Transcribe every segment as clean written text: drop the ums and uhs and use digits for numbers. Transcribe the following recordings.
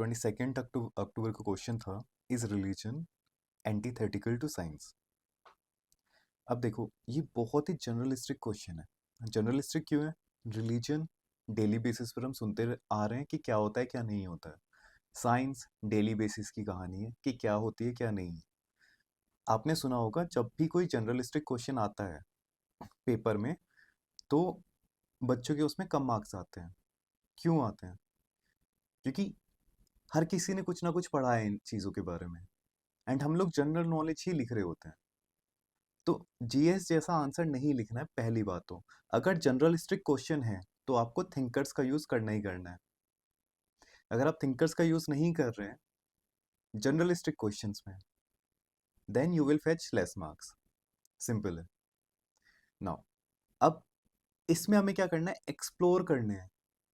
22 अक्टूबर का क्वेश्चन था, is religion antithetical to science. अब देखो, ये बहुत ही जनरलिस्टिक क्वेश्चन है। जनरलिस्टिक क्यों है? रिलीजन डेली बेसिस पर हम सुनते आ रहे हैं कि क्या होता है क्या नहीं होता है। साइंस डेली बेसिस की कहानी है कि क्या होती है क्या नहीं है। आपने सुना होगा जब भी कोई जनरलिस्टिक क्वेश्चन आता है पेपर में, तो बच्चों के उसमें कम मार्क्स आते हैं। क्यों आते हैं? क्योंकि हर किसी ने कुछ ना कुछ पढ़ा है इन चीज़ों के बारे में, एंड हम लोग जनरल नॉलेज ही लिख रहे होते हैं। तो जीएस जैसा आंसर नहीं लिखना है पहली बात। तो अगर जनरलिस्टिक क्वेश्चन है तो आपको थिंकर्स का यूज करना ही करना है। अगर आप थिंकर्स का यूज नहीं कर रहे हैं जनरलिस्टिक क्वेश्चंस में, then you will fetch less marks. Simple है। नाउ अब इसमें हमें क्या करना है? एक्सप्लोर करने हैं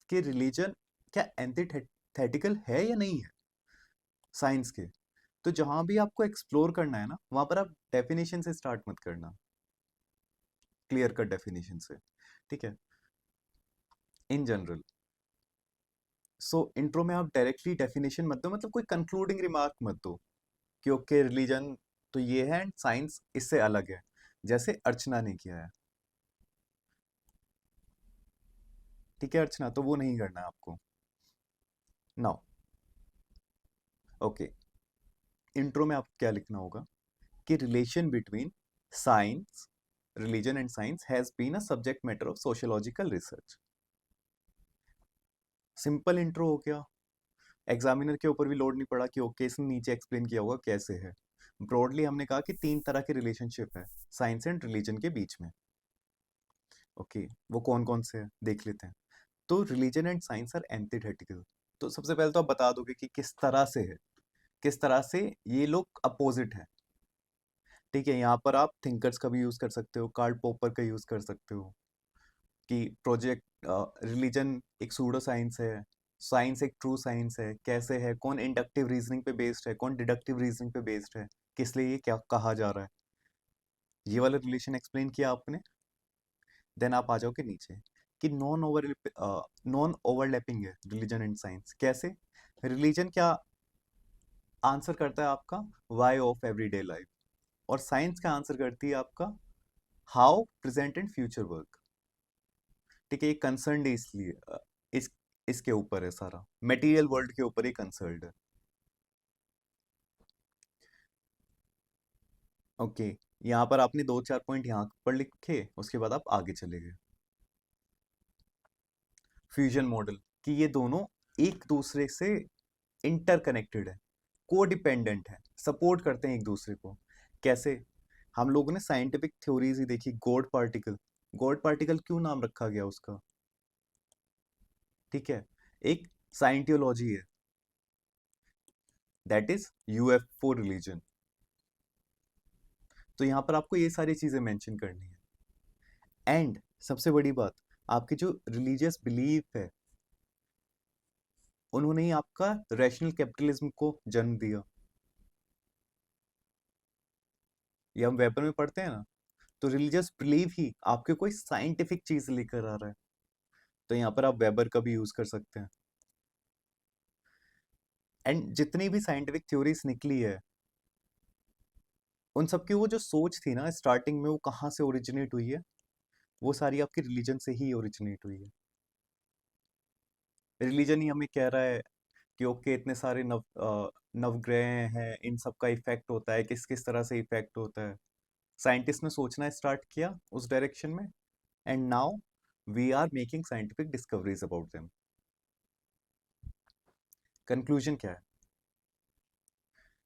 कि रिलीजन क्या एंटीथेटिकल है या नहीं है साइंस के। तो जहां भी आपको एक्सप्लोर करना है ना, वहां पर आप डेफिनेशन से स्टार्ट मत करना, क्लियर कट डेफिनेशन से। ठीक है? इन जनरल, सो इंट्रो में आप डायरेक्टली डेफिनेशन मत दो, मतलब कोई कंक्लूडिंग रिमार्क मत दो कि ओके रिलीजन तो ये है एंड साइंस इससे अलग है, जैसे अर्चना ने किया है। ठीक है अर्चना, तो वो नहीं करना है आपको। नाउ ओके, इंट्रो में आपको क्या लिखना होगा कि relation between science, religion and science has been a subject matter of sociological research. Simple intro हो गया। एग्जामिनर के ऊपर भी लोड नहीं पड़ा कि ओके इसने नीचे एक्सप्लेन किया होगा कैसे है। ब्रॉडली हमने कहा कि 3 तरह की रिलेशनशिप है साइंस एंड रिलीजन के बीच में। ओके, वो कौन कौन से हैं देख लेते हैं। तो religion and science are antithetical. तो सबसे पहले तो आप बता दोगे कि किस तरह से है, किस तरह से ये लोग अपोजिट है। ठीक है, यहाँ पर आप थिंकर्स का भी यूज कर सकते हो, कार्ल पॉपर का यूज कर सकते हो कि प्रोजेक्ट रिलीजन एक सूडो साइंस है, साइंस एक ट्रू साइंस है, कैसे है, कौन इंडक्टिव रीजनिंग पे बेस्ड है, कौन डिडक्टिव रीजनिंग पे बेस्ड है, किस लिए ये क्या कहा जा रहा है। ये वाला रिलेशन एक्सप्लेन किया आपने। देन आप आ जाओगे नीचे कि नॉन ओवरलैपिंग है रिलीजन एंड साइंस। कैसे? रिलीजन क्या आंसर करता है आपका वाई ऑफ एवरीडे लाइफ, और साइंस क्या आंसर करती है आपका how present and future work. ठीक है, ये कंसर्न है इसलिए इस इसके ऊपर है, सारा मटेरियल वर्ल्ड के ऊपर ही कंसर्न है। ओके, यहाँ पर आपने 2-4 पॉइंट यहाँ पर लिखे, उसके बाद आप आगे चले गए। फ्यूजन मॉडल कि ये दोनों एक दूसरे से इंटरकनेक्टेड है, कोडिपेंडेंट है, सपोर्ट करते हैं एक दूसरे को। कैसे? हम लोगों ने साइंटिफिक थ्योरीज ही देखी। गॉड पार्टिकल, गॉड पार्टिकल क्यों नाम रखा गया उसका? ठीक है, एक साइंटियोलॉजी है, दैट इज यूएफओ रिलीजन। तो यहां पर आपको ये सारी चीजें मेंशन करनी है। एंड सबसे बड़ी बात, आपकी जो रिलीजियस बिलीफ है, उन्होंने ही आपका रैशनल कैपिटलिज्म को जन्म दिया। ये हम वेबर में पढ़ते हैं ना। तो रिलीजियस बिलीफ ही आपके कोई साइंटिफिक चीज लेकर आ रहा है। तो यहाँ पर आप वेबर का भी यूज कर सकते हैं। एंड जितनी भी साइंटिफिक थ्योरीज निकली है, उन सबकी वो जो सोच थी ना स्टार्टिंग में, वो कहाँ से ओरिजिनेट हुई है? वो सारी आपकी रिलीजन से ही ओरिजिनेट हुई है। रिलीजन ही हमें कह रहा है कि ओके इतने सारे नवग्रह हैं, इन सब का इफेक्ट होता है, किस किस तरह से इफेक्ट होता है। साइंटिस्ट ने सोचना स्टार्ट किया उस डायरेक्शन में, and now we are making scientific discoveries about them. Conclusion क्या है?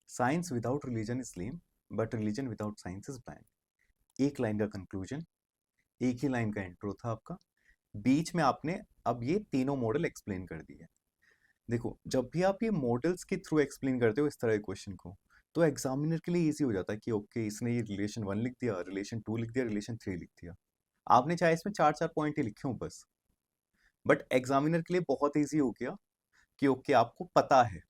Science without religion is lame, but religion without science is blind. एक लाइन का कंक्लूजन, एक ही लाइन का इंट्रो था आपका। बीच में आपने अब ये तीनों मॉडल एक्सप्लेन कर दिए। देखो, जब भी आप ये मॉडल्स के थ्रू एक्सप्लेन करते हो इस तरह के क्वेश्चन को, तो एग्जामिनर के लिए इजी हो जाता है कि ओके इसने ये रिलेशन 1 लिख दिया, रिलेशन 2 लिख दिया, रिलेशन 3 लिख दिया। आपने चाहे इसमें 4-4 पॉइंट ही लिखे हो बस, बट एग्जामिनर के लिए बहुत इजी हो गया कि ओके आपको पता है।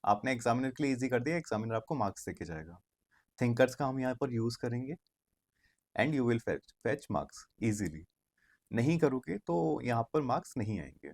आपने एग्जामिनर के लिए इजी कर दिया, एग्जामिनर आपको मार्क्स देके जाएगा। थिंकर्स का हम यहाँ पर यूज करेंगे, and you will fetch marks easily. नहीं करोगे तो यहाँ पर मार्क्स नहीं आएंगे।